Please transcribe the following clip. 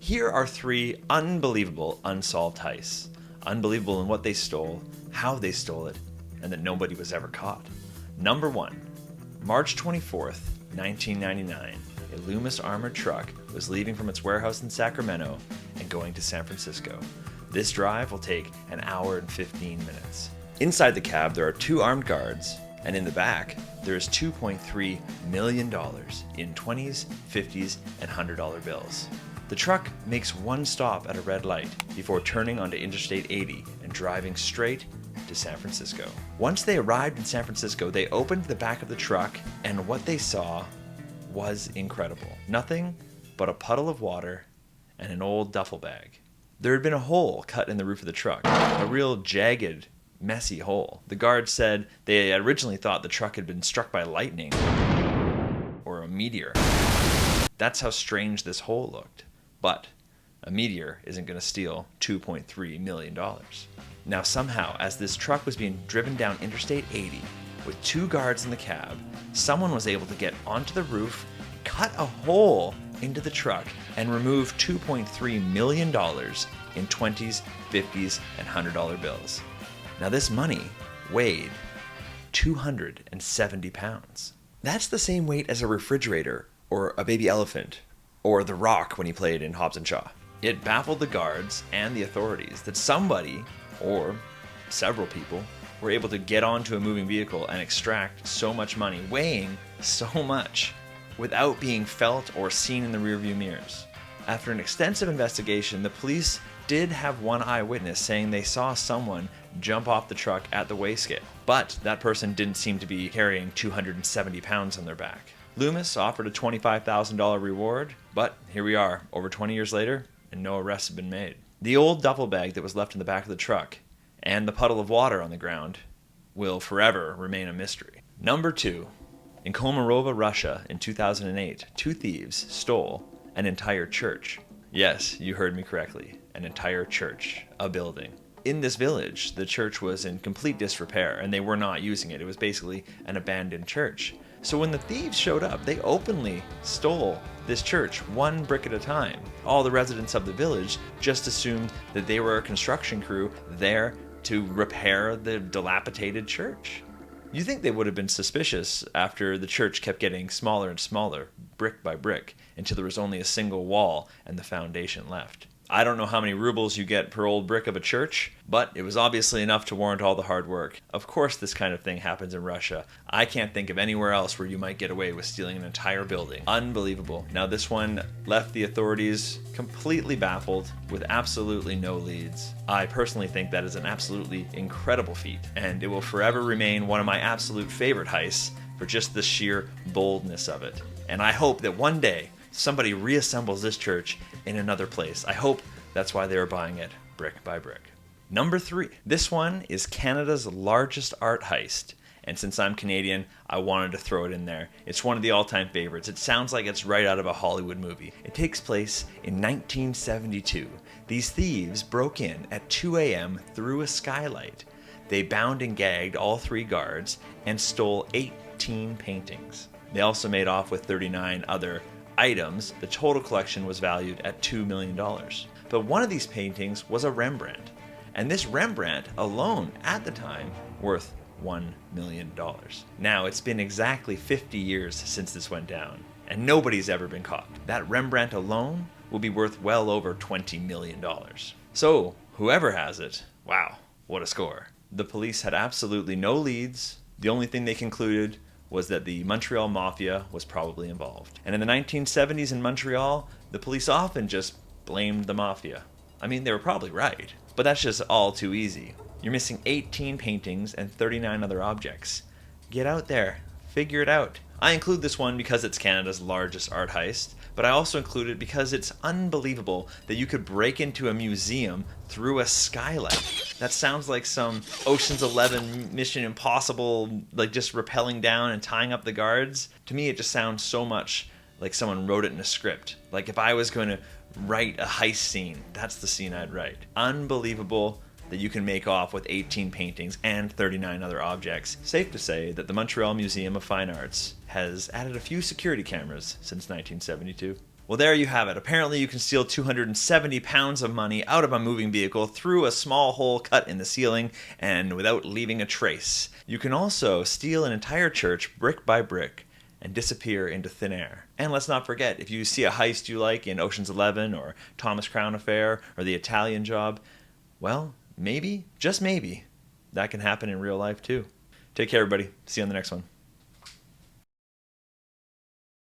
Here are 3 unbelievable unsolved heists. Unbelievable in what they stole, how they stole it, and that nobody was ever caught. Number 1. March 24th, 1999. A Loomis armored truck was leaving from its warehouse in Sacramento and going to San Francisco. This drive will take an hour and 15 minutes. Inside the cab, there are 2 armed guards, and in the back, there is $2.3 million in 20s, 50s, and $100 bills. The truck makes one stop at a red light before turning onto Interstate 80 and driving straight to San Francisco. Once they arrived in San Francisco, they opened the back of the truck, and what they saw was incredible. Nothing but a puddle of water and an old duffel bag. There had been a hole cut in the roof of the truck, a real jagged, messy hole. The guards said they originally thought the truck had been struck by lightning or a meteor. That's how strange this hole looked. But a meteor isn't going to steal $2.3 million. Now somehow, as this truck was being driven down Interstate 80 with 2 guards in the cab, someone was able to get onto the roof, cut a hole into the truck, and remove $2.3 million in 20s, 50s, and $100 bills. Now this money weighed 270 pounds. That's the same weight as a refrigerator or a baby elephant or The Rock when he played in Hobbs and Shaw. It baffled the guards and the authorities that somebody, or several people, were able to get onto a moving vehicle and extract so much money, weighing so much, without being felt or seen in the rearview mirrors. After an extensive investigation, the police did have one eyewitness saying they saw someone jump off the truck at the weigh scale, but that person didn't seem to be carrying 270 pounds on their back. Loomis offered a $25,000 reward, but here we are, over 20 years later, and no arrests have been made. The old duffel bag that was left in the back of the truck, and the puddle of water on the ground, will forever remain a mystery. Number 2. In Komarova, Russia, in 2008, 2 thieves stole an entire church. Yes, you heard me correctly. An entire church. A building. In this village, the church was in complete disrepair, and they were not using it. It was basically an abandoned church. So when the thieves showed up, they openly stole this church, 1 brick at a time. All the residents of the village just assumed that they were a construction crew there to repair the dilapidated church. You think they would have been suspicious after the church kept getting smaller and smaller, brick by brick, until there was only a single wall and the foundation left. I don't know how many rubles you get per old brick of a church, but it was obviously enough to warrant all the hard work. Of course this kind of thing happens in Russia. I can't think of anywhere else where you might get away with stealing an entire building. Unbelievable. Now this one left the authorities completely baffled with absolutely no leads. I personally think that is an absolutely incredible feat, and it will forever remain one of my absolute favorite heists for just the sheer boldness of it. And I hope that one day somebody reassembles this church in another place. I hope that's why they are buying it brick by brick. Number 3. This one is Canada's largest art heist. And since I'm Canadian, I wanted to throw it in there. It's one of the all-time favorites. It sounds like it's right out of a Hollywood movie. It takes place in 1972. These thieves broke in at 2 a.m. through a skylight. They bound and gagged all 3 guards and stole 18 paintings. They also made off with 39 other items. The total collection was valued at $2 million. But one of these paintings was a Rembrandt, and this Rembrandt alone at the time worth $1 million. Now it's been exactly 50 years since this went down, and nobody's ever been caught. That Rembrandt alone will be worth well over $20 million. So whoever has it, wow, what a score. The police had absolutely no leads. The only thing they concluded was that the Montreal Mafia was probably involved. And in the 1970s in Montreal, the police often just blamed the Mafia. I mean, they were probably right, but that's just all too easy. You're missing 18 paintings and 39 other objects. Get out there, figure it out. I include this one because it's Canada's largest art heist, but I also include it because it's unbelievable that you could break into a museum through a skylight. That sounds like some Ocean's 11 Mission Impossible, like just rappelling down and tying up the guards. To me, it just sounds so much like someone wrote it in a script. Like if I was going to write a heist scene, that's the scene I'd write. Unbelievable that you can make off with 18 paintings and 39 other objects. Safe to say that the Montreal Museum of Fine Arts has added a few security cameras since 1972. Well, there you have it. Apparently, you can steal 270 pounds of money out of a moving vehicle through a small hole cut in the ceiling and without leaving a trace. You can also steal an entire church brick by brick and disappear into thin air. And let's not forget, if you see a heist you like in Ocean's 11 or Thomas Crown Affair or The Italian Job, well, maybe, just maybe, that can happen in real life too. Take care, everybody. See you on the next one.